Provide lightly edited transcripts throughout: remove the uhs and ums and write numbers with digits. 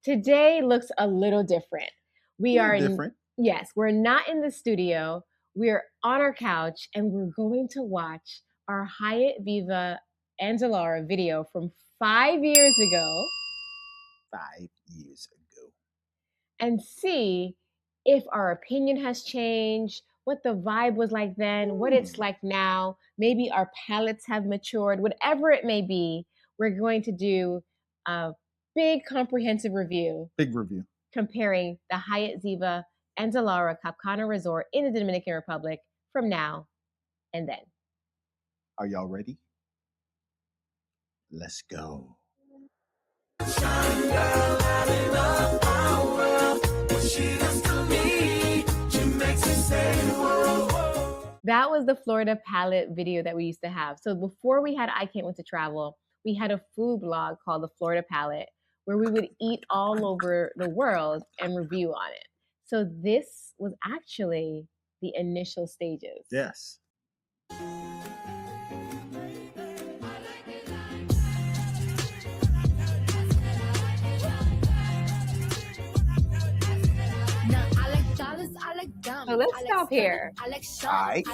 Today looks a little different. We A little are, different. yes, we're not in the studio. We're on our couch and we're going to watch our Hyatt Viva and Zilara video from 5 years ago 5 years ago. and see if our opinion has changed, what the vibe was like then, what it's like now. Maybe our palates have matured, whatever it may be. We're going to do a big comprehensive review Big review. comparing the Hyatt Ziva and Zilara Cap Cana Resort in the Dominican Republic from now and then. Are y'all ready? Let's go. That was the Florida palette video that we used to have. So before we had I Can't Wait to Travel, we had a food blog called the Florida Palette where we would eat all over the world and review on it. So this was actually the initial stages. Yes. So let's stop here. Alright.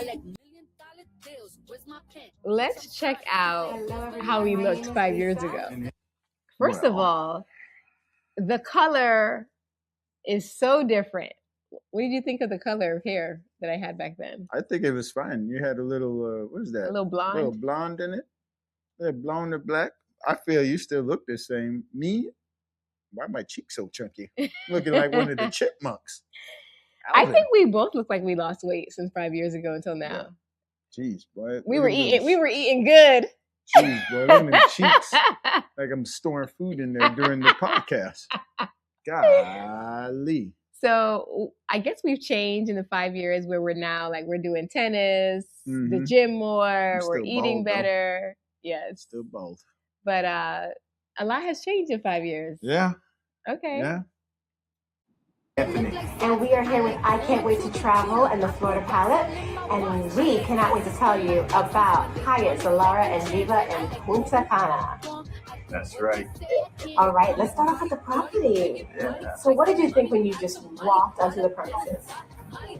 Let's check out how we looked 5 years ago. First of all, the color is so different. What did you think of the color of hair that I had back then? I think it was fine. You had a little, what is that? A little blonde? A little blonde in it. Blonde or black. I feel you still look the same. Me, why my cheeks so chunky? Looking like one of the chipmunks. I think we both look like we lost weight since 5 years ago until now. Jeez, boy. We were eating good. Jeez, boy, them cheeks. Like I'm storing food in there during the podcast. Golly. So I guess we've changed in the 5 years where we're now like we're doing tennis, the gym more, we're eating better. Yes. Still both. But a lot has changed in 5 years. Yeah. Okay. Yeah. Anthony. And we are here with I Can't Wait to Travel and the Florida Palette, and we cannot wait to tell you about Hyatt Zilara and Ziva in Punta Cana. That's right. All right, let's start off with the property. Yeah. So what did you think when you just walked onto the premises?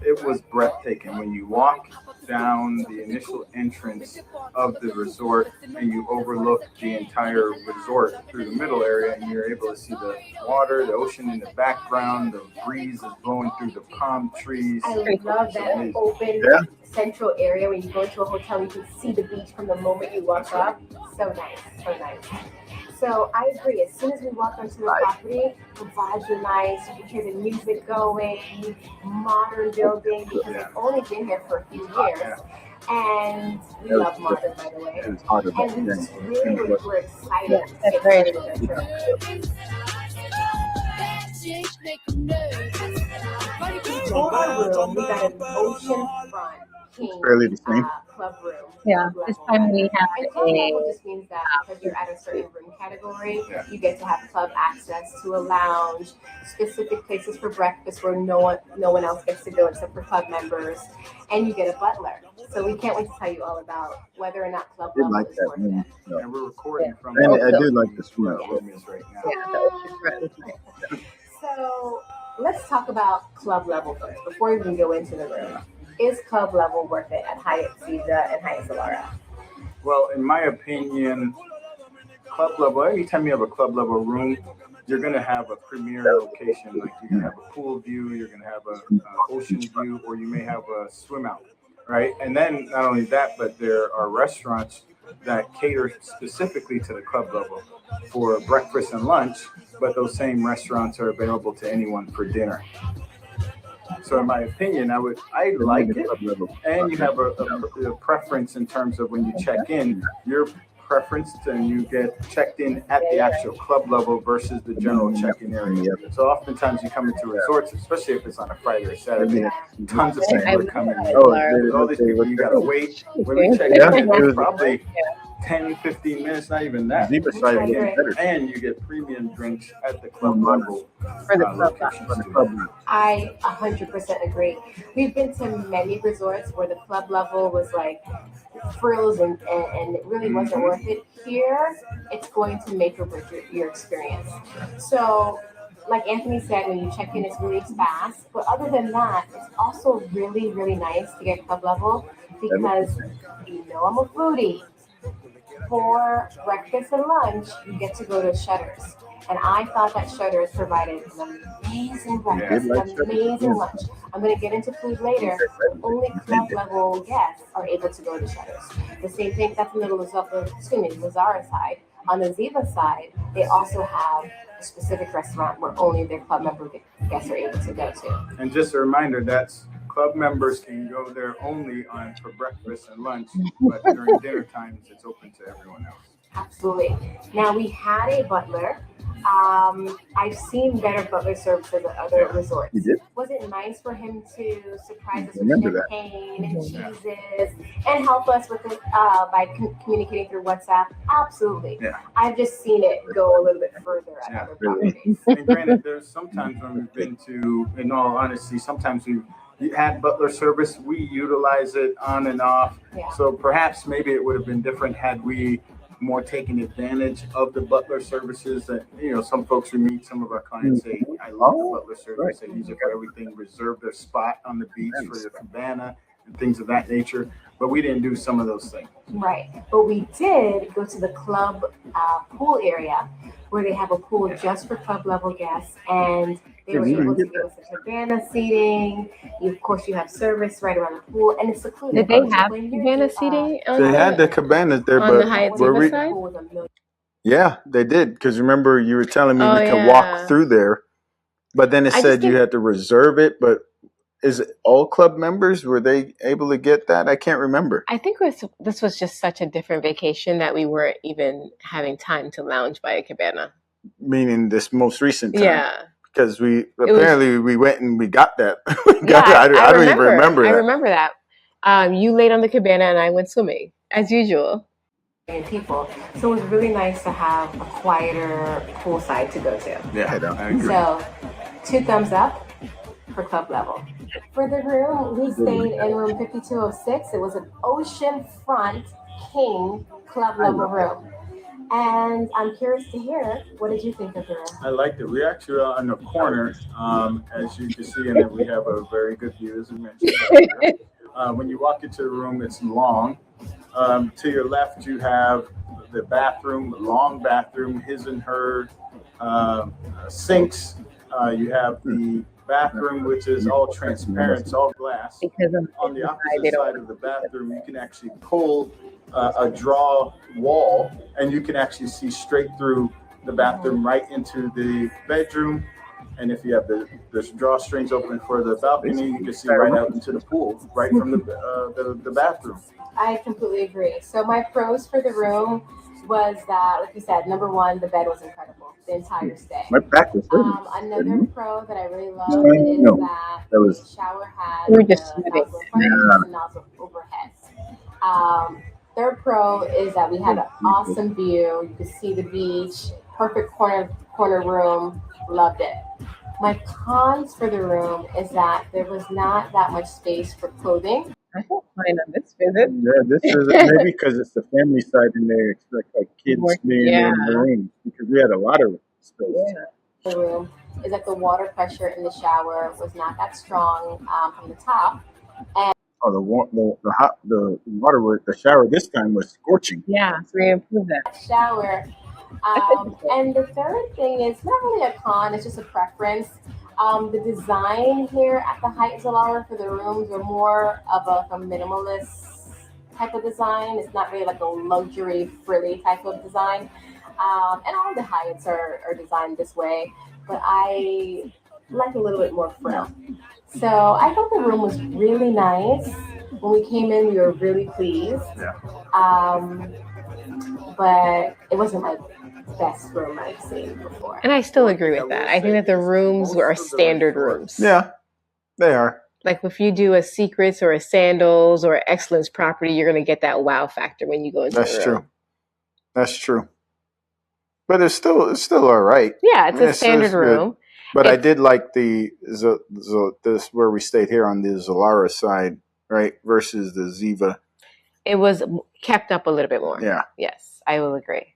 It was breathtaking. When you walk down the initial entrance of the resort and you overlook the entire resort through the middle area, and you're able to see the water, the ocean in the background, the breeze is blowing through the palm trees. I love that open central area. When you go into a hotel, you can see the beach from the moment you walk up. So nice, so nice. So I agree. As soon as we walked onto the property, the vibes were nice. You could hear the music going, modern building, because we've only been here for a few years. And we love modern, by the way. And we just really were excited to get started with that trip. For our room, we got an oceanfront king Fairly the same. Club room. Yeah, this time we have and club level just means that because you're at a certain room category, you get to have club access to a lounge, specific places for breakfast where no one else gets to go except for club members, and you get a butler. So we can't wait to tell you all about whether or not club level like is that, worth it. Yeah. And we're recording from And I do like the smell. right now. So let's talk about club level first before we even go into the room. Is club level worth it at Hyatt Ziva and Hyatt Zilara? Well, in my opinion, club level, anytime you have a club level room, you're going to have a premier location. Like you're going to have a pool view, you're going to have an ocean view, or you may have a swim out, right? And then not only that, but there are restaurants that cater specifically to the club level for breakfast and lunch, but those same restaurants are available to anyone for dinner. So in my opinion, I like it, and you have a preference in terms of when you check in, your preference, and you get checked in at the actual club level versus the general check-in area. So oftentimes you come into resorts, especially if it's on a Friday or Saturday, tons of people are coming in. All these people, you gotta wait. When we check in, it's probably 10, 15 minutes, not even that. And you get premium drinks at the club level. For the club. I 100% agree. We've been to many resorts where the club level was like frills and it really wasn't worth it. Here, it's going to make or break your experience. So like Anthony said, when you check in, it's really fast. But other than that, it's also really, really nice to get club level because you know I'm a foodie. For breakfast and lunch, you get to go to Shutters. And I thought that Shutters provided an amazing breakfast, like an Shutters, amazing yeah. lunch. I'm going to get into food later, but only club level guests are able to go to Shutters. The same thing, that's in the Lazara side. On the Ziva side, they also have a specific restaurant where only their club member guests are able to go to. And just a reminder, that's club members can go there only on for breakfast and lunch, but during dinner times, it's open to everyone else. Absolutely. Now we had a butler. I've seen better butler services at other resorts. You did? Was it nice for him to surprise us with Remember that. champagne and cheeses and help us with it by communicating through WhatsApp? Absolutely. Yeah. I've just seen it go a little bit further at other properties. And granted, there's sometimes when we've been to, in all honesty, sometimes we've had butler service. We utilize it on and off. Yeah. So perhaps maybe it would have been different had we more taken advantage of the butler services. That, you know, some folks we meet, some of our clients say, I love the butler service. They use it for everything, reserve their spot on the beach for the cabana and things of that nature. But we didn't do some of those things. Right. But we did go to the club pool area where they have a pool just for club level guests, and they were able to give us a cabana seating. Of course, you have service right around the pool, and it's secluded. Did they have cabana seating? They had the cabanas there, on the but Hyatt were we? Ziva side? Yeah, they did. Because remember, you were telling me Oh, we can yeah. walk through there, but then it I said just you think- had to reserve it. But is it all club members? Were they able to get that? I can't remember. I think this was just such a different vacation that we weren't even having time to lounge by a cabana. Meaning this most recent time. Yeah. Because we went and we got that. Yeah, I don't even remember that. I remember that. You laid on the cabana and I went swimming, as usual. And people. So it was really nice to have a quieter poolside to go to. Yeah, I agree. So 2 thumbs up for club level. For the room, we stayed in room 5206. It was an oceanfront king club level room. And I'm curious to hear, what did you think of the room? I liked it. We actually are on the corner, as you can see, and we have a very good view, as I mentioned. When you walk into the room, it's long. To your left, you have the bathroom, long bathroom, his and her sinks. You have the bathroom, which is all transparent, it's all glass. Because on the opposite side of the bathroom, you can actually pull a draw wall, and you can actually see straight through the bathroom right into the bedroom. And if you have the drawstrings open for the balcony, you can see right out into the pool, right from the bathroom. I completely agree. So my pros for the room was that, like you said, number one, the bed was incredible the entire stay. My back was hurting. Another pro that I really loved is that the shower had We were just the nozzle in front of us and nozzle overhead. Third pro is that we had an awesome view. You could see the beach, perfect corner room. Loved it. My cons for the room is that there was not that much space for clothing. I felt fine on this visit. Yeah, this is maybe because it's the family side and they expect like kids being in the room because we had a lot of space. Yeah. The room is that the water pressure in the shower was not that strong from the top, and the water, the shower this time was scorching. Yeah, so we improved that. Shower. And the third thing is not really a con; it's just a preference. The design here at the Hyatt Zilara for the rooms are more of a minimalist type of design. It's not really like a luxury, frilly type of design. And all the Hyatts are designed this way, but I like a little bit more frill. So I thought the room was really nice. When we came in, we were really pleased. But it wasn't my best room I've seen before. And I still agree with that. I think that the rooms are standard rooms. Yeah, they are. Like if you do a Secrets or a Sandals or Excellence property, you're going to get that wow factor when you go into the room. That's true. That's true. But it's still all right. Yeah, it's a standard room. But I did like this where we stayed here on the Zilara side, right, versus the Ziva. It was kept up a little bit more. Yeah. Yes, I will agree.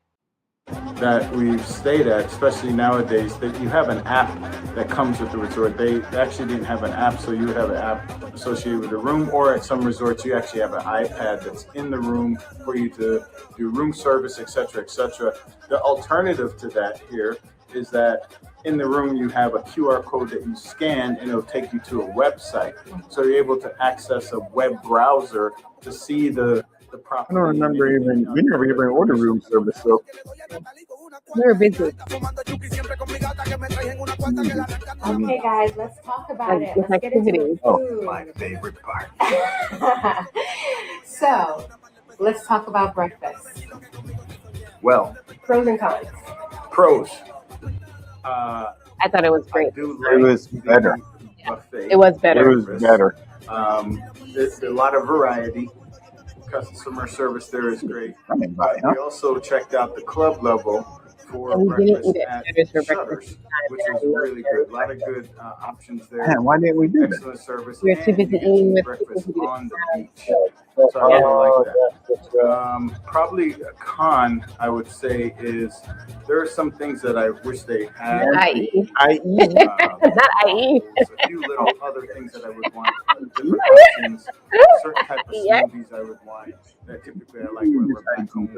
that we've stayed at, especially nowadays, that you have an app that comes with the resort. They actually didn't have an app, so you would have an app associated with the room, or at some resorts, you actually have an iPad that's in the room for you to do room service, etc., etc. The alternative to that here is that in the room you have a QR code that you scan and it'll take you to a website. So you're able to access a web browser to see the property. I don't remember we never even ordered room service, so. We were busy. Okay, guys, let's talk about it. With Let's get into activities. food. Oh, My favorite part. So, let's talk about breakfast. Well, Pros and cons. pros. I thought it was I great. do It was the better. buffet. It was It better. was better. There's a lot of variety. Customer service there is great. Running by, huh? We also checked out the club level for And we didn't breakfast eat at at Cheddar's for Shutters, breakfast. which is really good. A lot of good options there. Man, why didn't we do that? Excellent service. We were too and you busy get to eating eat with breakfast people who on the didn't beach. So I really like that. Yes, Probably a con, I would say, is there are some things that I wish they had. I.e. I eat. Not I.e. A few little other things that I would want, different options, certain type of Yeah. smoothies I would want that typically I like when we're back home.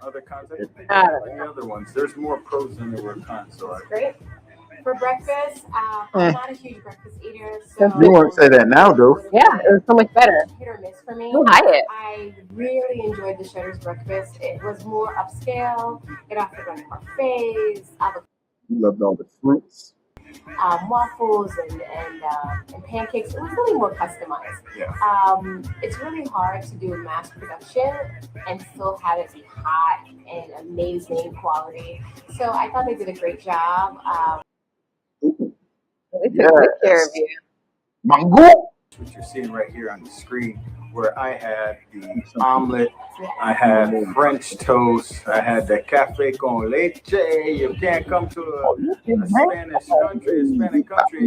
Other cons, I can think I of don't any other ones. There's more pros than there were cons, so I Great. For breakfast, I'm not a huge breakfast eater, so You won't say that now, though. Yeah, it was so much better. hit or miss for me. Go Hyatt. I really enjoyed the Shutters breakfast. It was more upscale. It offered like parfaits, You loved all the fruits. waffles, and pancakes. It was really more customized. Yeah. It's really hard to do mass production and still have it be hot and amazing quality. So I thought they did a great job. Ooh, We took good care of you. mango. what you're seeing right here on the screen, where I had the omelet, I had French toast, I had the cafe con leche. You can't come to a Spanish country,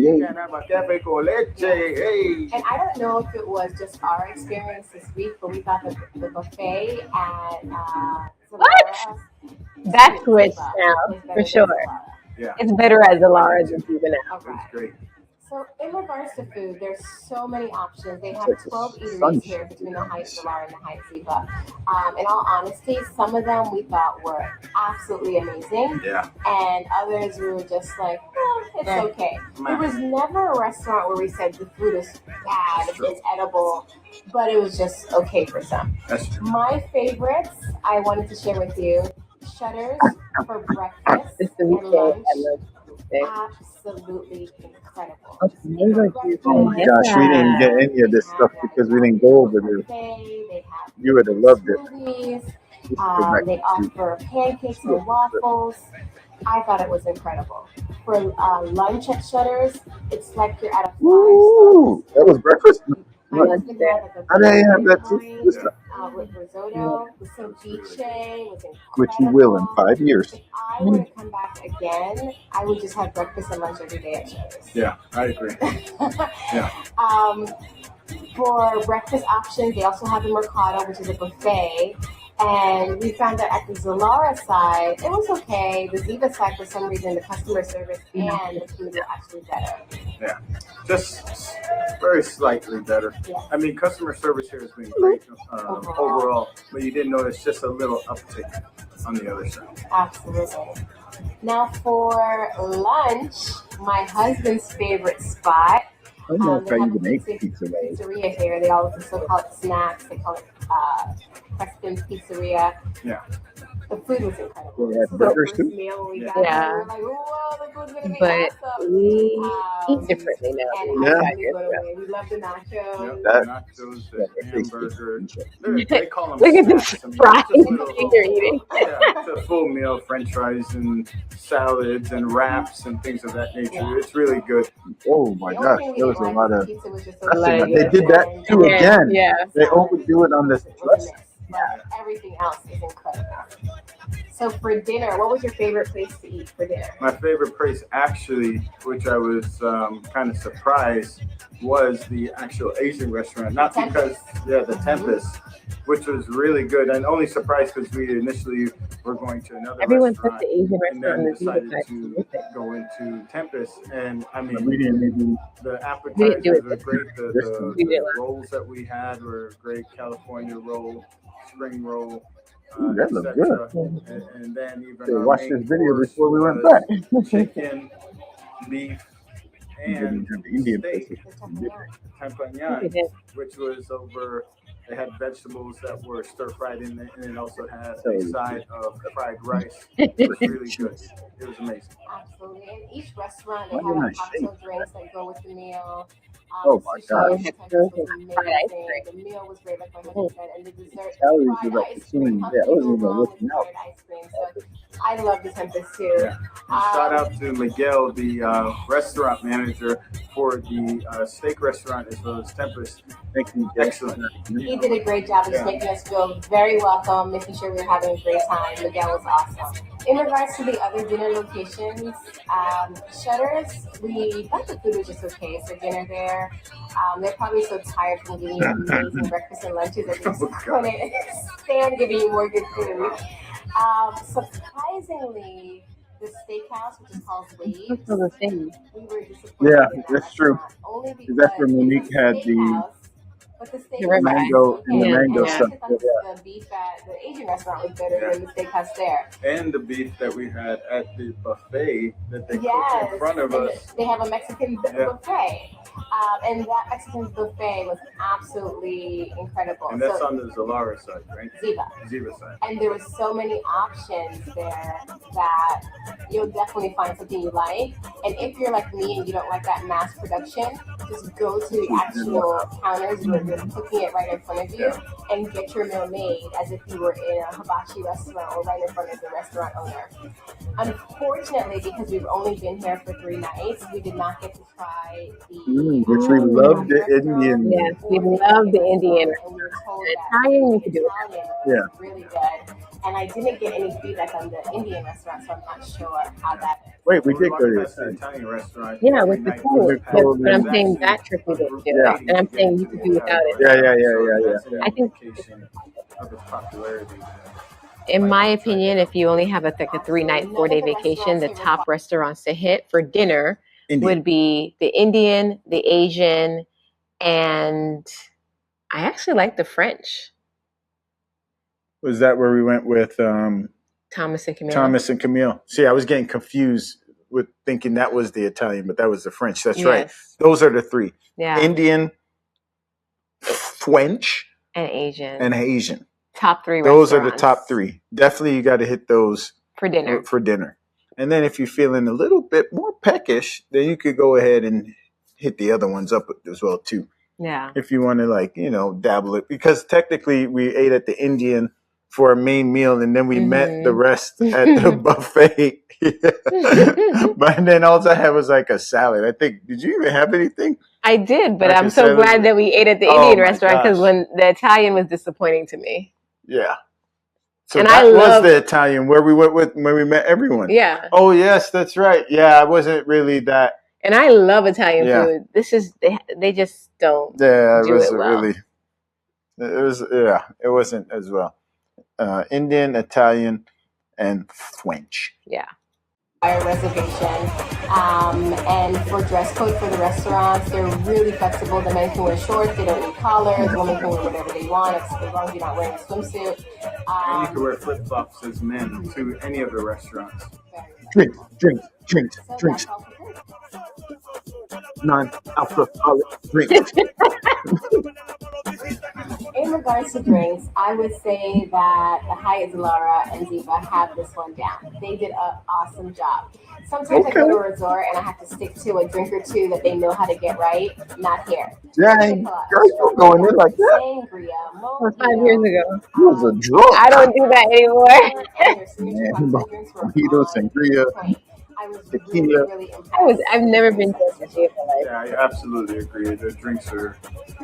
you can't have a cafe con leche. Hey. And I don't know if it was just our experience this week, but we thought the buffet at Zilara, That switched now, for sure. Yeah, It's better as Zilara than Ziva now. it was great. So in regards to food, there's so many options. They have It's like 12 the eateries sunshine. here between the Hyatt Zilara and the Hyatt Ziva. In all honesty, some of them we thought were absolutely amazing, Yeah. and others we were just like, it's okay. There was never a restaurant where we said the food is bad, it's edible, but it was just okay for some. That's true. My favorites I wanted to share with you: Shutters for breakfast It's the and weekend. lunch. I love Tuesday. Absolutely incredible. Oh, mango juice. Oh my gosh, we didn't get any of this stuff because we didn't go over there. They have You would have loved it. smoothies. We should go back They to offer pancakes and waffles. I thought it was incredible. For lunch at Shutters, it's like you're at a Ooh, that was breakfast. My husband had like a How did I have that curry, too? with risotto, with some ceviche, was incredible. Which you will in 5 years. If I were to come back again, I would just have breakfast and lunch every day at Shutters. Yeah, I agree. For breakfast options, they also have the Mercado, which is a buffet. And we found that at the Zilara side, it was okay. The Ziva side, for some reason, the customer service and the food were actually better. Yeah, just very slightly better. Yeah. I mean, customer service here has been great overall, but you did notice just a little uptick on the other side. Absolutely. Now for lunch, my husband's favorite spot. I don't know if They I have even a ate pizza right. pizzeria here. They also call it snacks. They call it Preston's Pizzeria. Yeah. The food was incredible. They had The burgers first too? meal when we got Yeah. there, we were like, whoa, the food's gonna be But awesome. we eat differently now. And Yeah. I knew right away. We love the nachos. Yep, That- nachos, Yeah, the it tastes hamburger. good. They call them Look at this snacks. I mean, fries it's just little- you're eating. Yeah, it's a full meal, French fries and salads and wraps and things of that nature. Yeah. It's really good. Oh my The only gosh, thing we there was didn't a like lot was of the pizza was just so dressing. Like, They did that too Yeah. again. Yeah. They overdo it on this It was a dressing. mess, but everything else is incredible. So for dinner, what was your favorite place to eat for dinner? My favorite place, actually, which I was kind of surprised, was the actual Asian restaurant. Not because, the Tempest, which was really good. And only surprised because we initially were going to another Everyone said restaurant the Asian and restaurant then in the Ziva decided side to was it. go into Tempest. And I We mean, didn't even. the We didn't do appetizers it were this great. time. This time. We did The last. rolls that we had were great. California roll, spring roll, Ooh, that looked good. etc. Mhm. And then even So our watch main this video course before we went was back. chicken, beef, We didn't and have the Indian steak, places. We teppanyaki, did. which was over. They had vegetables that were stir fried in it, and it also had So a side of fried rice. It was really good. It was amazing. Absolutely. In each restaurant, they Why have didn't I like shake? cocktail drinks that go with the meal. Oh The my sushi God. Oh, at we the had Tempest frozen was fried ice amazing. cream. The meal was great, like my Oh, husband said, and the dessert, Calories fried was like ice cream. consuming. How Yeah, I can you wasn't go even wrong with looking out. fried ice cream? So I love the Tempest too. Yeah. And shout out to Miguel, the restaurant manager for the steak restaurant as well as Tempest. Thank you. Excellent. He did a great job of just making us feel very welcome, making sure we were having a great time. Miguel was awesome. In regards to the other dinner locations, Shutters, we thought the food was just okay for dinner there. They're probably so tired from giving you amazing breakfast and lunches that they just couldn't stand giving you more good food. Surprisingly, the steakhouse, which is called it's Waves, still the same. we were disappointed Yeah, in that that's true. restaurant only 'Cause that's where because Monique it's a had the steakhouse, but the steak The was ribeye. mango and the okay. Yeah, mango And I yeah. stuff. actually thought the beef at the Asian restaurant was better than the steakhouse there. And the beef that we had at the buffet that they cooked Yes, in front of and us. they have a Mexican Yeah. buffet, and that Mexican buffet was absolutely incredible. And that's So on the Zilara side, right? Ziva. Ziva side. And there was so many options there that you'll definitely find something you like. And if you're like me and you don't like that mass production, just go to the actual counters where they're cooking it right in front of you and get your meal made as if you were in a hibachi restaurant or right in front of the restaurant owner. Unfortunately, because we've only been here for 3 nights, we did not get to try the Which we love the Indian. Yes, we love the Indian and we were told The that Italian, the you could do it. Italian Yeah. was really good. And I didn't get any feedback on the Indian restaurant, so I'm not sure how that is. Wait, we We did walked go to past the the Italian restaurant. Yeah, every with the night. food. With the food. But I'm There's saying actually that trip we a didn't group do Yeah. it. And I'm waiting to saying get you to could the do without it. Italian Yeah. restaurant. So that's an I think- indication of its popularity. In my opinion, if you only have like a 3-night, 4-day vacation, the top restaurants to hit for dinner Indian. would be the Indian, the Asian, and I actually like the French. Was that where we went with Thomas and Camille. Thomas and Camille? See, I was getting confused with thinking that was the Italian, but that was the French. That's right. Yes. Those are the 3. Yeah. Indian, French, And Asian. and Asian. Top 3 Those are the restaurants top 3. Definitely you got to hit those for dinner. for dinner. And then if you're feeling a little bit more peckish, then you could go ahead and hit the other ones up as well too. Yeah. If you want to dabble it, because technically we ate at the Indian for a main meal and then we met the rest at the buffet. But then all I had was like a salad. I think, did you even have anything? I did, but Like I'm a so salad. glad that we ate at the Oh Indian my restaurant because gosh. when the Italian was disappointing to me. Yeah. So And that I was love- the Italian where we went with when we met everyone. Yeah. Oh yes, that's right. Yeah, I wasn't really that. And I love Italian Yeah. food. This is they just don't. Yeah, it Do was it well. really. It was it wasn't as well. Indian, Italian, and French. Yeah. Our reservation. And for dress code for the restaurants, they're really flexible. The men can wear shorts, they don't need collars. Women can wear whatever they want, as long as you're not wearing a swimsuit. And you can wear flip flops as men to any of the restaurants. Drinks, drinks, drinks, So drinks. that's all for food. Non-alcoholic drinks. In regards to drinks, I would say that the Hyatt Zilara and Ziva have this one down. They did an awesome job. Sometimes I go to a resort and I have to stick to a drink or two that they know how to get right. Not here. Dang, girl, you going in like that? Sangria, That was 5 years ago. You was a drunk. I don't do that anymore. And their signature Man, cocktail drinks were mojito, on sangria. point. I was tequila. really impressed. I've never been to a day of my life. Yeah, I absolutely agree. The drinks are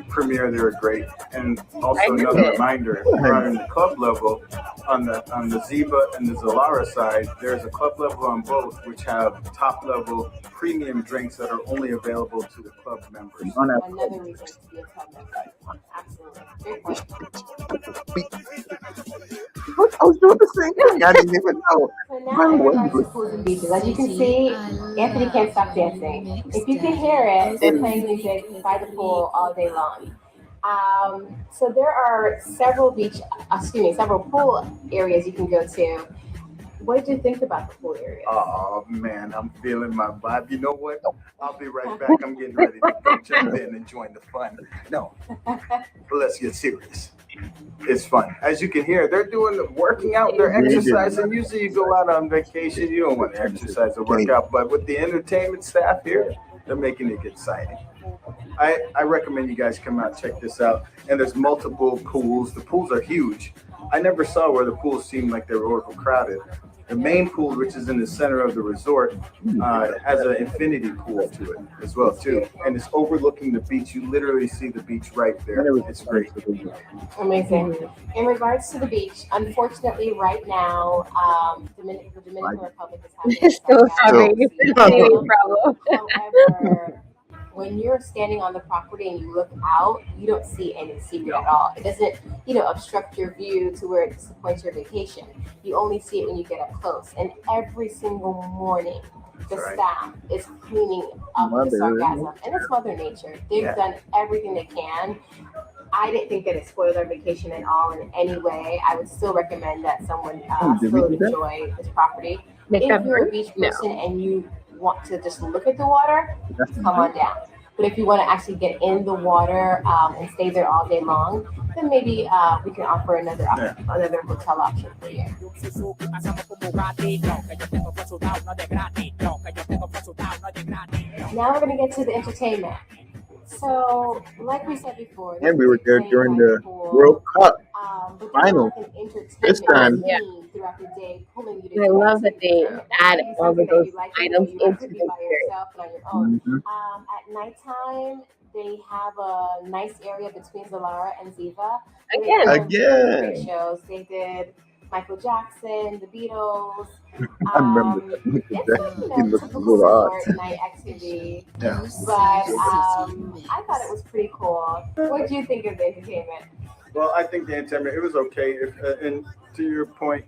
premier. They're great. And also I another agree. reminder: if you're on the club level, on the Ziva and the Zilara side, there's a club level on both, which have top level premium drinks that are only available to the club members. Another reason to be a club member. Absolutely. Great point. I was doing the same thing. I didn't even know. So now in regards to pools and beaches, as you can see, Anthony can't stop dancing. If you can hear it, they're playing music by the pool all day long. So there are several pool areas you can go to. What did you think about the pool area? Oh man, I'm feeling my vibe. You know what? I'll be right back. I'm getting ready to go jump in and join the fun. No, but let's get serious. It's fun. As you can hear, they're doing the working out, they're exercising. Usually you go out on vacation, you don't want to exercise or work out, but with the entertainment staff here, they're making it exciting. I recommend you guys come out, check this out. And there's multiple pools. The pools are huge. I never saw where the pools seemed like they were overcrowded. The main pool, which is in the center of the resort, has an infinity pool to it as well too, and it's overlooking the beach. You literally see the beach right there. It's great. Amazing. In regards to the beach, unfortunately, right now, the Dominican Republic is having It's still having a problem. However, when you're standing on the property and you look out, you don't see any seaweed at all. It doesn't, obstruct your view to where it disappoints your vacation. You only see it when you get up close. And every single morning, the staff is cleaning up the sargassum. And it's Mother Nature. They've done everything they can. I didn't think that it spoiled our vacation at all in any way. I would still recommend that someone still enjoy this property. If you're a beach person and you want to just look at the water, come on down. But if you want to actually get in the water and stay there all day long, then maybe we can offer another hotel option for you. Now we're going to get to the entertainment. So, like we said before, and we were there during the World Cup final. This time, throughout the day, pulling you to I love that they add all of those items into the experience. At nighttime, they have a nice area between Zilara and Ziva. Again. Shows. They did Michael Jackson, the Beatles. I remember He looked a little odd. Night activity. Yeah. But I thought it was pretty cool. What do you think of the entertainment? Well, I think the entertainment, it was okay. And to your point,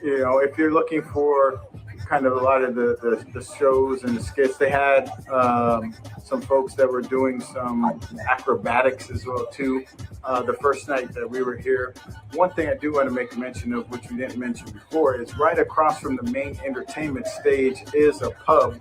if you're looking for kind of a lot of the shows and the skits, they had some folks that were doing some acrobatics as well too. The first night that we were here, one thing I do want to make mention of, which we didn't mention before, is right across from the main entertainment stage is a pub.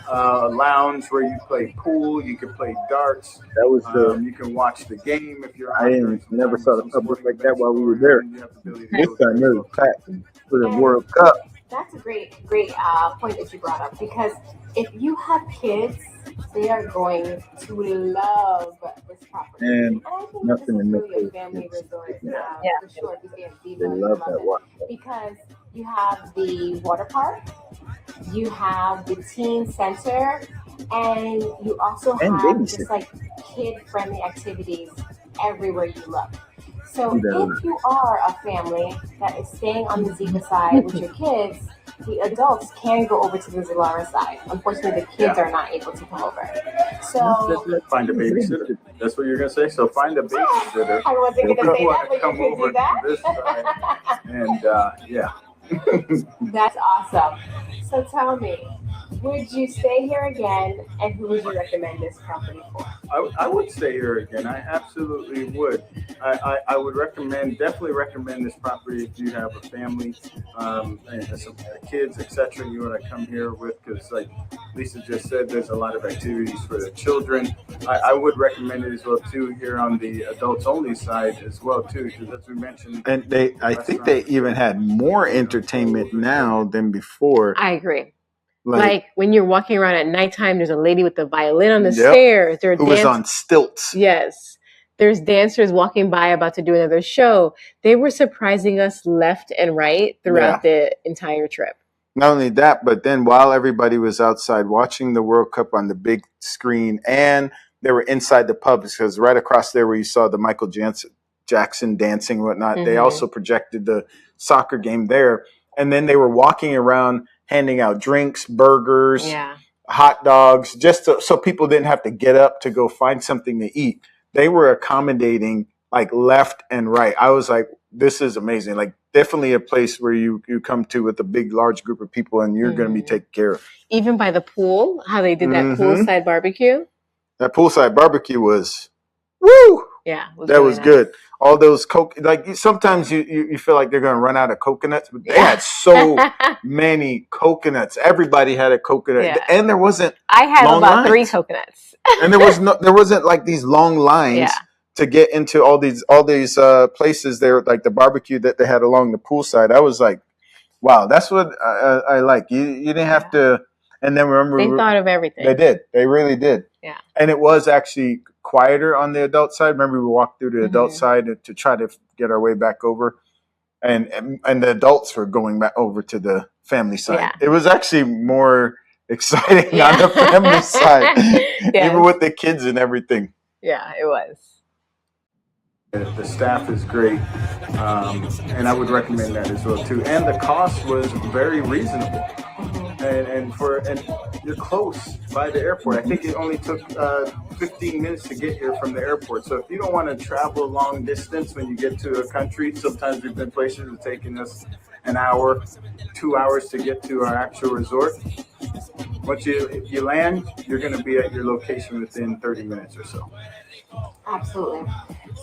Lounge where you play pool, you can play darts. That was you can watch the game if you're. I never saw the pub look like that while we were there. This time it was packed for the World Cup. That's a great point that you brought up, because if you have kids, they are going to love this property. And I think nothing this in is this really a family resort. For sure, if you stay at Ziva, they love that water. because you have the water park, you have the teen center, and you also have just like kid-friendly activities everywhere you look. So if you are a family that is staying on the Ziva side with your kids, the adults can go over to the Zilara side. Unfortunately, the kids are not able to come over. So find a babysitter. That's what you're gonna say. So find a babysitter. I wasn't gonna say that, but come you over can do that. to this side. And That's awesome. So tell me, would you stay here again, and who would you recommend this property for? I would stay here again. I absolutely would. I would definitely recommend this property if you have a family and some kids, etc. You want to come here with, because like Lisa just said, there's a lot of activities for the children. I would recommend it as well too here on the adults only side as well too, because as we mentioned, and I think they even had more entertainment now than before. I agree. Like when you're walking around at nighttime, there's a lady with a violin on the Yep. stairs. There are Who was on stilts. Yes. There's dancers walking by about to do another show. They were surprising us left and right throughout the entire trip. Not only that, but then while everybody was outside watching the World Cup on the big screen, and they were inside the pubs, because right across there where you saw the Michael Jackson dancing and whatnot, they also projected the soccer game there. And then they were walking around handing out drinks, burgers, hot dogs, just so people didn't have to get up to go find something to eat. They were accommodating like left and right. I was like, this is amazing. Like, definitely a place where you come to with a big, large group of people, and you're going to be taken care of. Even by the pool, how they did that poolside barbecue. That poolside barbecue was, woo! Yeah, that was good. All those like sometimes you feel like they're going to run out of coconuts, but they had so many coconuts. Everybody had a coconut, and there wasn't. I had long about lines. 3 coconuts, and there wasn't like these long lines to get into all these places there, like the barbecue that they had along the poolside. I was like, wow, that's what I like. You didn't have to. And then remember, they thought of everything. They did. They really did. Yeah. And it was actually quieter on the adult side. Remember, we walked through the adult side to try to get our way back over, and the adults were going back over to the family side. Yeah. It was actually more exciting on the family side, even with the kids and everything. Yeah, it was. The staff is great, and I would recommend that as well too. And the cost was very reasonable. And you're close by the airport. I think it only took 15 minutes to get here from the airport. So if you don't want to travel long distance when you get to a country, sometimes we've been places that taking us an hour, 2 hours to get to our actual resort. Once you land, you're going to be at your location within 30 minutes or so. Absolutely.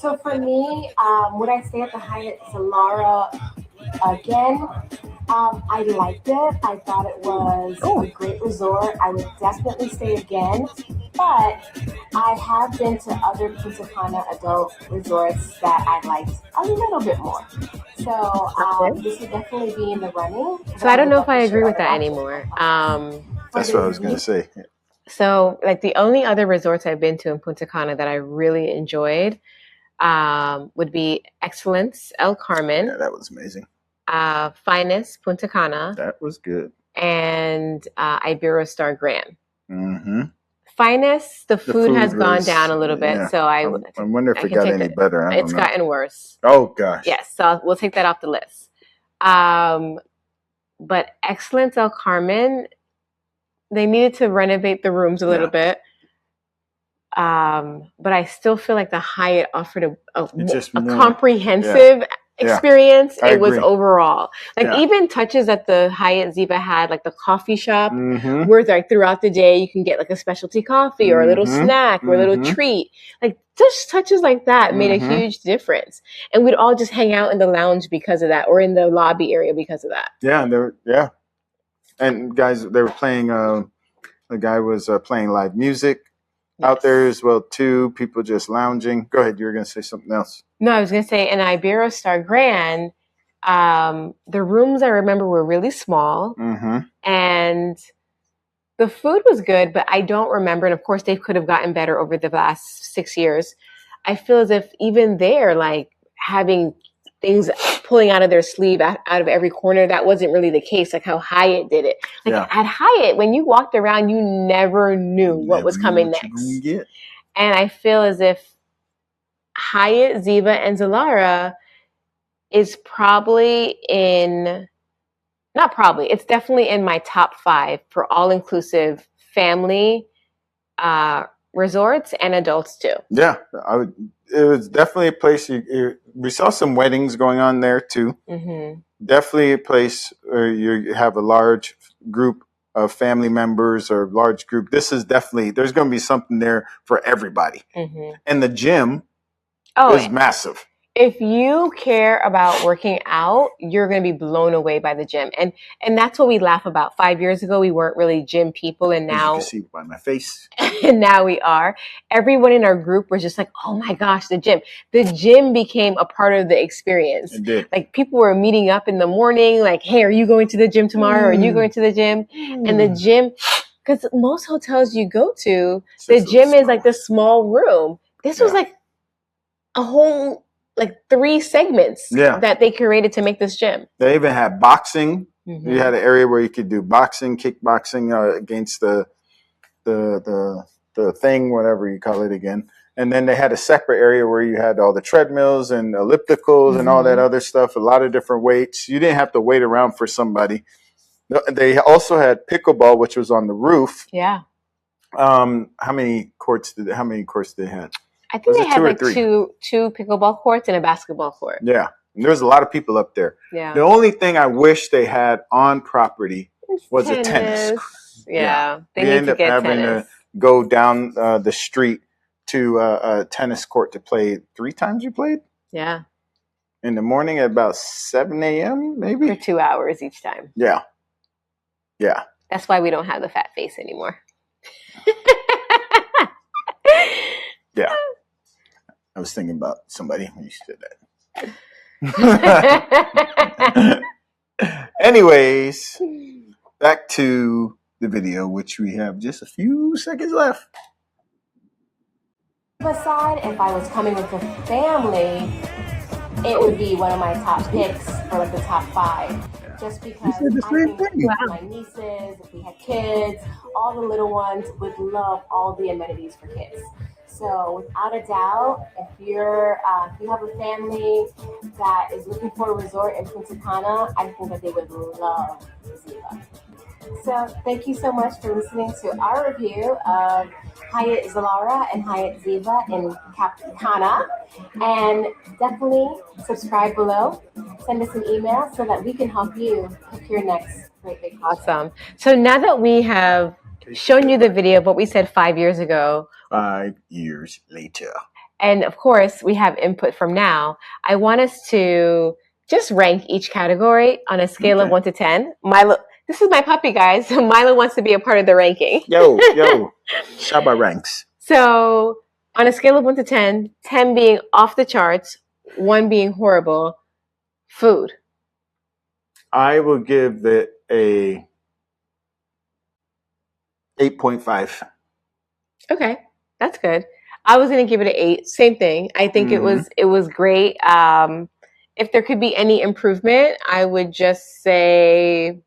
So for me, would I stay at the Hyatt Zilara again? I liked it. I thought it was a great resort. I would definitely stay again. But I have been to other Punta Cana adult resorts that I liked a little bit more. So this would definitely be in the running. So I don't know if I agree with that anymore. That's what I was going to say. So like the only other resorts I've been to in Punta Cana that I really enjoyed would be Excellence El Carmen. Yeah, that was amazing. Finest Punta Cana. That was good. And Iberostar Grand. Mm-hmm. Finest, the food has gone down a little bit, so I wonder if it got any better. It's gotten worse. Oh gosh. Yes, so we'll take that off the list. But Excellence El Carmen, they needed to renovate the rooms a little bit. But I still feel like the Hyatt offered a comprehensive experience. It was overall even touches that the Hyatt Ziva had, like the coffee shop, where like throughout the day you can get like a specialty coffee or a little snack or a little treat. Like just touches like that made a huge difference. And we'd all just hang out in the lounge because of that, or in the lobby area because of that. Yeah, and guys, they were playing. The guy was playing live music out there as well too. People just lounging. Go ahead. You were going to say something else. No, I was going to say in Iberostar Grand, the rooms I remember were really small, and the food was good, but I don't remember. And of course, they could have gotten better over the last 6 years. I feel as if even there, like having things pulling out of their sleeve out of every corner, that wasn't really the case, like how Hyatt did it. Like at Hyatt, when you walked around, you never knew what was coming next. And I feel as if Hyatt, Ziva, and Zilara is it's definitely in my top 5 for all-inclusive family resorts and adults too. Yeah, it was definitely a place. We saw some weddings going on there too. Definitely a place where you have a large group of family members or large group. This is definitely, there's going to be something there for everybody. And the gym is massive. If you care about working out, you're going to be blown away by the gym. And that's what we laugh about. 5 years ago, we weren't really gym people. And now, you can see by my face. And now we are. Everyone in our group was just like, oh my gosh, the gym. The gym became a part of the experience. It did. Like people were meeting up in the morning, like, hey, are you going to the gym tomorrow? Are you going to the gym? And the gym, because most hotels you go to, the gym is like this small room. This was like a whole, like 3 segments that they curated to make this gym. They even had boxing You had an area where you could do boxing, kickboxing against the thing, whatever you call it again. And then they had a separate area where you had all the treadmills and ellipticals and all that other stuff, a lot of different weights. You didn't have to wait around for somebody. They also had pickleball, which was on the roof. Yeah. How many courts did they have? I think they had like two pickleball courts and a basketball court. Yeah. And there was a lot of people up there. Yeah. The only thing I wish they had on property was a tennis. Yeah. They we need ended to get up having tennis. to go down the street to a tennis court to play 3 times we played. Yeah. In the morning at about 7 a.m. maybe? For 2 hours each time. Yeah. Yeah. That's why we don't have the fat face anymore. Yeah. I was thinking about somebody when you said that. Anyways, back to the video, which we have just a few seconds left. Aside, if I was coming with a family, it would be one of my top picks for like the top 5. Just because I think my nieces, if we had kids, all the little ones would love all the amenities for kids. So without a doubt, if you have a family that is looking for a resort in Punta Cana, I think that they would love Ziva. So thank you so much for listening to our review of Hyatt Zilara and Hyatt Ziva in Cana. And definitely subscribe below. Send us an email so that we can help you pick your next great vacation. Awesome. So now that we have shown you the video of what we said 5 years ago. 5 years later. And of course, we have input from now. I want us to just rank each category on a scale of 1 to 10. Milo, this is my puppy, guys. So Milo wants to be a part of the ranking. Yo. Shaba ranks. So on a scale of 1 to 10, 10 being off the charts, 1 being horrible, food. I will give it a 8.5. Okay, that's good. I was going to give it an 8. Same thing. I think it was great. If there could be any improvement, I would just say,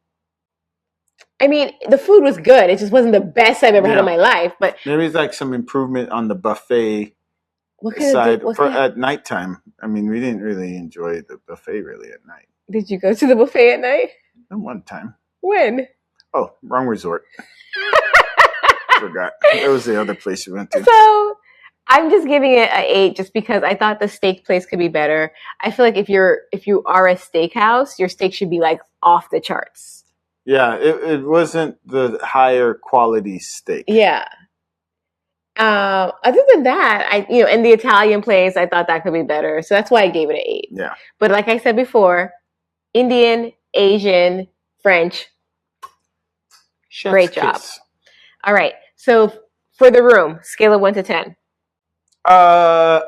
I mean, the food was good. It just wasn't the best I've ever had in my life. But there is like some improvement on the buffet side at nighttime. I mean, we didn't really enjoy the buffet really at night. Did you go to the buffet at night? One time. When? Oh, wrong resort. Forgot. It was the other place we went to. So I'm just giving it an 8 just because I thought the steak place could be better. I feel like if you are a steakhouse, your steak should be like off the charts. Yeah, it wasn't the higher quality steak. Yeah. Other than that, in the Italian place, I thought that could be better. So that's why I gave it an 8. Yeah. But like I said before, Indian, Asian, French, Chef's great job. kiss. All right. So for the room, scale of 1 to 10. I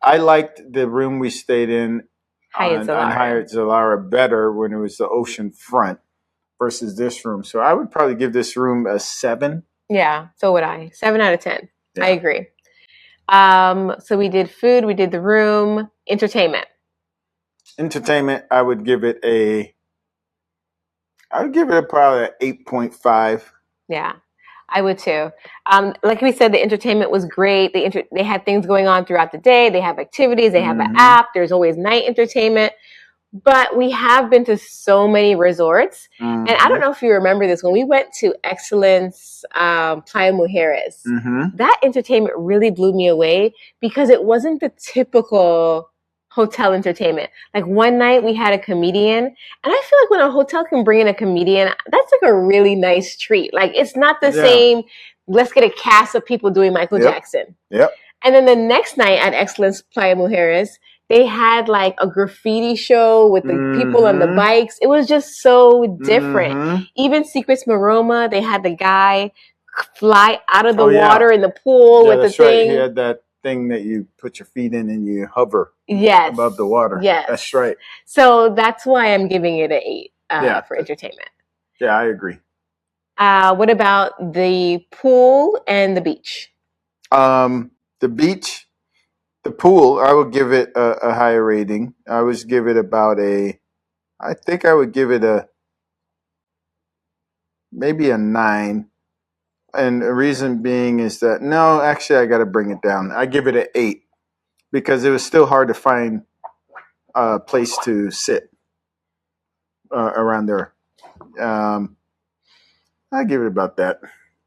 liked the room we stayed in on Hyatt Zilara better when it was the ocean front versus this room. So I would probably give this room a 7. Yeah, so would I. 7 out of 10. Yeah. I agree. So we did food, we did the room, entertainment. Entertainment, I would give it probably an 8.5. Yeah, I would too. Like we said, the entertainment was great. They had things going on throughout the day. They have activities. They have an app. There's always night entertainment. But we have been to so many resorts. And I don't know if you remember this. When we went to Excellence Playa Mujeres, that entertainment really blew me away because it wasn't the typical hotel entertainment. Like one night we had a comedian, and I feel like when a hotel can bring in a comedian, that's like a really nice treat. Like it's not the same, let's get a cast of people doing Michael Jackson. Yep. And then the next night at Excellence Playa Mujeres, they had like a graffiti show with the people on the bikes. It was just so different. Even Secrets Maroma, they had the guy fly out of the water in the pool with the thing. Right. He had that thing that you put your feet in and you hover above the water. Yes. That's right. So that's why I'm giving it an 8 for entertainment. Yeah, I agree. What about the pool and the beach? The beach, the pool, I would give it a higher rating. I would give it about I think I would give it a maybe a 9. And the reason being is that, no, actually, I got to bring it down. I give it an 8 because it was still hard to find a place to sit around there. I give it about that.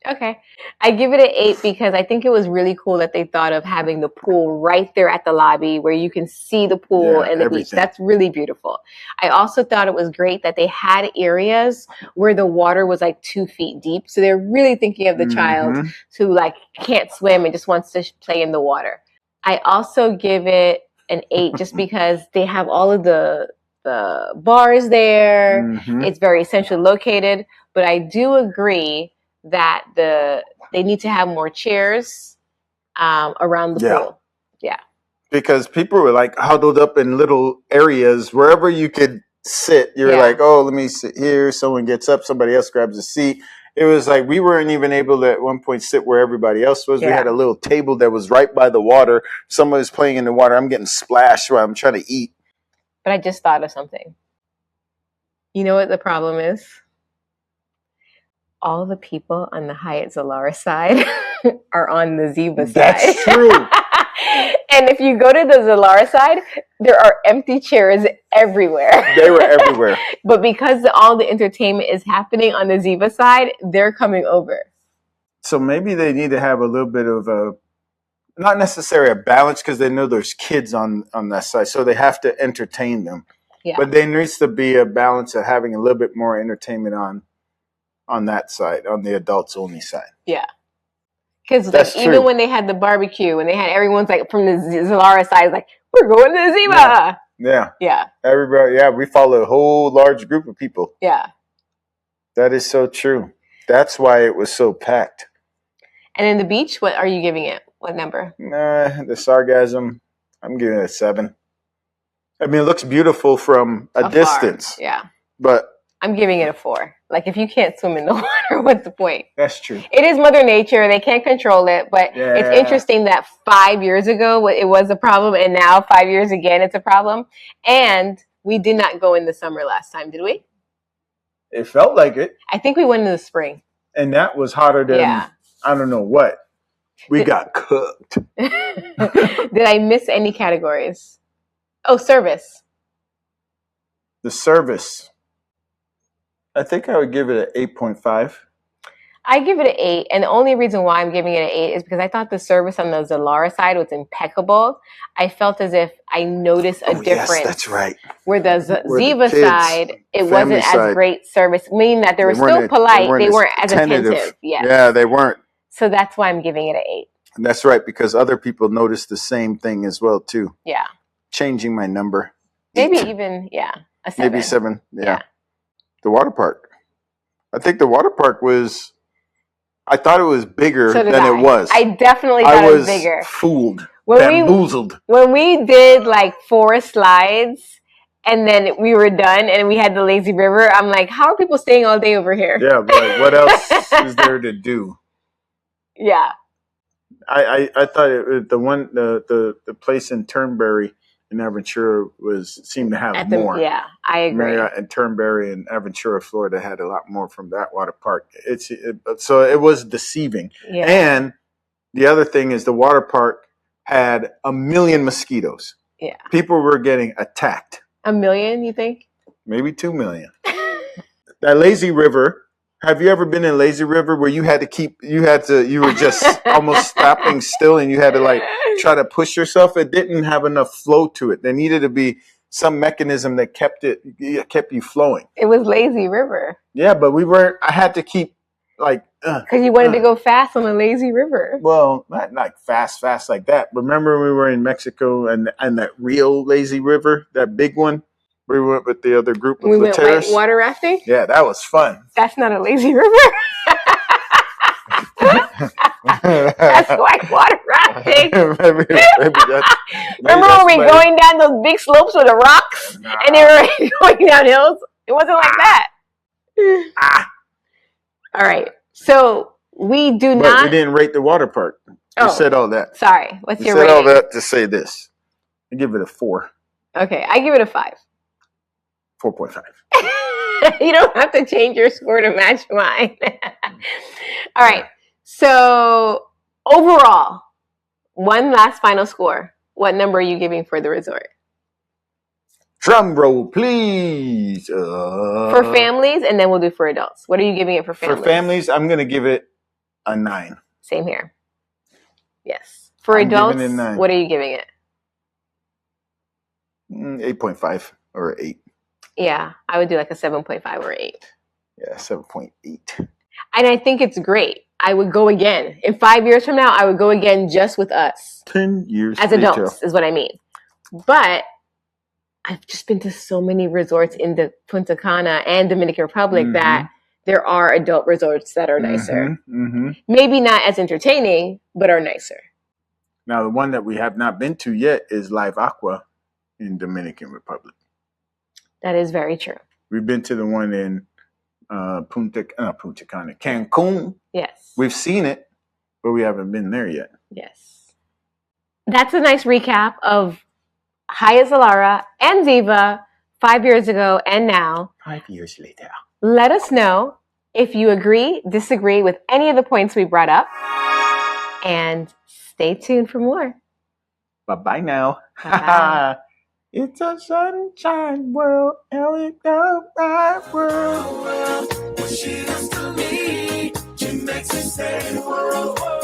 Okay. I give it an 8 because I think it was really cool that they thought of having the pool right there at the lobby where you can see the pool and the beach. That's really beautiful. I also thought it was great that they had areas where the water was like 2 feet deep. So they're really thinking of the child who like can't swim and just wants to play in the water. I also give it an 8 just because they have all of the bars there. It's very centrally located, but I do agree that they need to have more chairs around the pool. Yeah. Because people were like huddled up in little areas wherever you could sit. You're like, oh, let me sit here. Someone gets up, somebody else grabs a seat. It was like we weren't even able to at one point sit where everybody else was. We had a little table that was right by the water. Someone was playing in the water. I'm getting splashed while I'm trying to eat. But I just thought of something. You know what the problem is? All the people on the Hyatt Zilara side are on the Ziva side. That's true. And if you go to the Zilara side, there are empty chairs everywhere. They were everywhere. But because all the entertainment is happening on the Ziva side, they're coming over. So maybe they need to have a little bit of a, not necessarily a balance because they know there's kids on that side. So they have to entertain them. Yeah. But there needs to be a balance of having a little bit more entertainment on that side, on the adults only side. Yeah. Because like, even when they had the barbecue and they had everyone's like from the Zilara side, like, we're going to the Ziva. Yeah. Everybody, we follow a whole large group of people. Yeah. That is so true. That's why it was so packed. And in the beach, what are you giving it? What number? The Sargasm, I'm giving it a 7. I mean, it looks beautiful from a distance. Yeah. But I'm giving it a 4. Like, if you can't swim in the water, what's the point? That's true. It is Mother Nature. They can't control it. But it's interesting that 5 years ago, it was a problem. And now 5 years again, it's a problem. And we did not go in the summer last time, did we? It felt like it. I think we went in the spring. And that was hotter than, I don't know what. We got cooked. Did I miss any categories? Oh, service. The service. I think I would give it an 8.5. I give it an 8. And the only reason why I'm giving it an 8 is because I thought the service on the Zilara side was impeccable. I felt as if I noticed a difference. Yes, that's right. Where the Ziva side, it wasn't as great service, meaning that they were still polite. They weren't as attentive. Yeah, they weren't. So that's why I'm giving it an 8. And that's right, because other people noticed the same thing as well, too. Yeah. Changing my number. Maybe even, a 7. Maybe 7, yeah. The water park. I think the water park was, I thought it was bigger than it was. I definitely thought it was bigger. I was fooled, bamboozled. When we did like 4 slides and then we were done and we had the lazy river, I'm like, how are people staying all day over here? Yeah, but what else is there to do? Yeah. I thought the place in Turnberry in Aventura seemed to have more. Yeah, I agree. Marriott and Turnberry and Aventura, Florida had a lot more from that water park. So it was deceiving. Yeah. And the other thing is the water park had 1 million mosquitoes. Yeah. People were getting attacked. 1 million, you think? Maybe 2 million. That lazy river. Have you ever been in lazy river where you were just almost stopping still and you had to like try to push yourself? It didn't have enough flow to it. There needed to be some mechanism that kept you flowing. It was lazy river. Yeah, but I had to keep like. Because you wanted to go fast on a lazy river. Well, not like fast like that. Remember we were in Mexico and that real lazy river, that big one? We went with the other group of we went whitewater rafting? Yeah, that was fun. That's not a lazy river. That's whitewater rafting. maybe Remember when we were going down those big slopes with the rocks? Nah. And they were going down hills? It wasn't like that. All right. So we do not. We didn't rate the water park. You said all that. Sorry. What's your rating? You said all that to say this. I give it a 4. Okay. I give it a 5. 4.5. You don't have to change your score to match mine. All right. So overall, one last final score. What number are you giving for the resort? Drum roll, please. For families, and then we'll do for adults. What are you giving it for families? For families, I'm going to give it a 9. Same here. Yes. For adults, what are you giving it? 8.5 or 8. Yeah, I would do like a 7.5 or 8. Yeah, 7.8. And I think it's great. I would go again. In 5 years from now, I would go again just with us. 10 years as later. Adults is what I mean. But I've just been to so many resorts in the Punta Cana and Dominican Republic that there are adult resorts that are nicer. Maybe not as entertaining, but are nicer. Now, the one that we have not been to yet is Live Aqua in Dominican Republic. That is very true. We've been to the one in Punta Cana, Cancun. Yes. We've seen it, but we haven't been there yet. Yes. That's a nice recap of Hyatt Zilara and Ziva 5 years ago and now. 5 years later. Let us know if you agree, disagree with any of the points we brought up. And stay tuned for more. Bye-bye now. Bye-bye. It's a sunshine world, and we go right world. What she does to me, she makes me say, whoa, whoa.